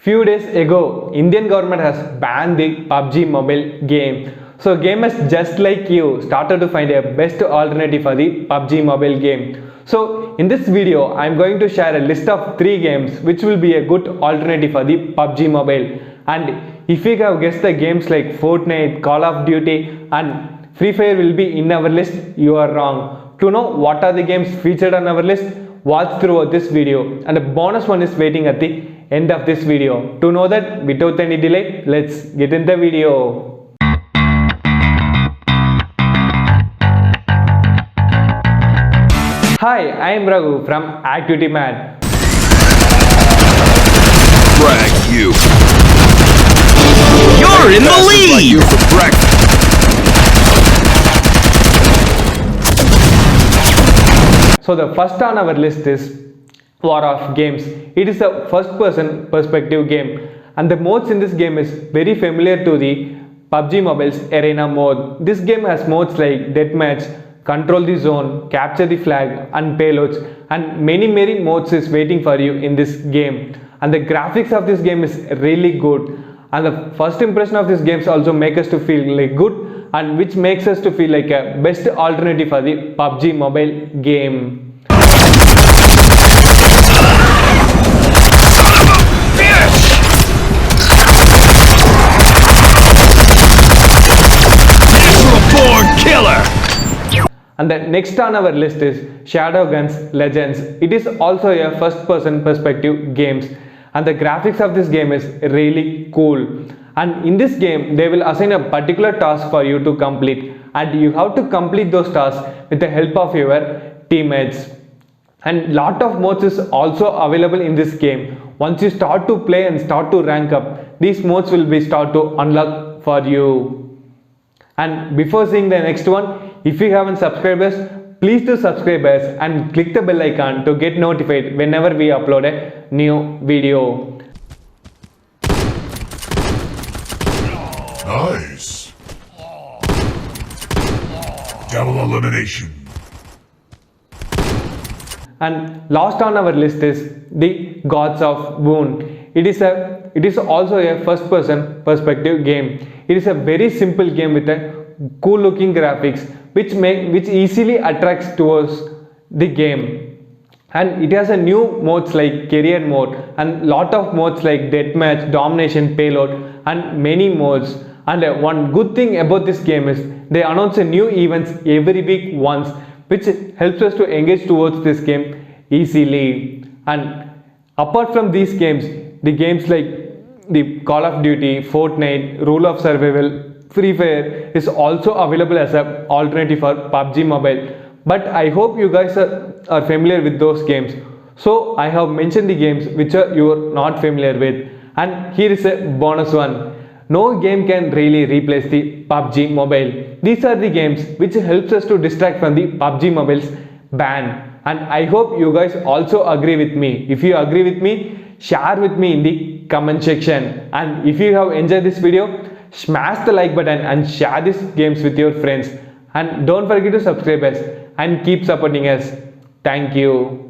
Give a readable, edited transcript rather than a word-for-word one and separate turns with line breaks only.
Few days ago, Indian government has banned the PUBG mobile game. So gamers just like you started to find a best alternative for the PUBG mobile game. So in this video, I am going to share a list of 3 games which will be a good alternative for the PUBG mobile. And if you have guessed the games like Fortnite, Call of Duty and Free Fire will be in our list, you are wrong. To know what are the games featured on our list, watch throughout this video, and a bonus one is waiting at the end of this video. To know that, without any delay, let's get in the video. Hi, I am Raghu from Activity Man.
Frag you. You're in the lead! Like you for breakfast.
So the first on our list is War Games. It is a first-person perspective game, and the modes in this game is very familiar to the PUBG Mobile's Arena mode. This game has modes like Deathmatch, Control the Zone, Capture the Flag, and Payloads, and many modes is waiting for you in this game. And the graphics of this game is really good. And the first impression of this game also make us to feel like good, and which makes us to feel like a best alternative for the PUBG mobile game.
Born killer.
And the next on our list is Shadowguns Legends. It is also a first-person perspective games, and the graphics of this game is really cool. And in this game, they will assign a particular task for you to complete, and you have to complete those tasks with the help of your teammates. And lot of modes is also available in this game. Once you start to play and start to rank up, these modes will be start to unlock for you. And before seeing the next one, if you haven't subscribed us, please do subscribe us and click the bell icon to get notified whenever we upload a new video.
Nice. Double elimination.
And last on our list is the Gods of Boon. It is also a first person perspective game. It is a very simple game with a cool looking graphics which easily attracts towards the game. And it has a new modes like career mode and lot of modes like deathmatch, domination, payload and many modes. And one good thing about this game is they announce a new events every week once, which helps us to engage towards this game easily. And apart from these games, the games like the Call of Duty, Fortnite, Rule of Survival, Free Fire is also available as an alternative for PUBG Mobile. But I hope you guys are familiar with those games. So I have mentioned the games which you are not familiar with. And here is a bonus one. No game can really replace the PUBG Mobile. These are the games which helps us to distract from the PUBG Mobile's ban. And I hope you guys also agree with me. If you agree with me, share with me in the comment section. And if you have enjoyed this video, smash the like button and share these games with your friends. And don't forget to subscribe us and keep supporting us. Thank you.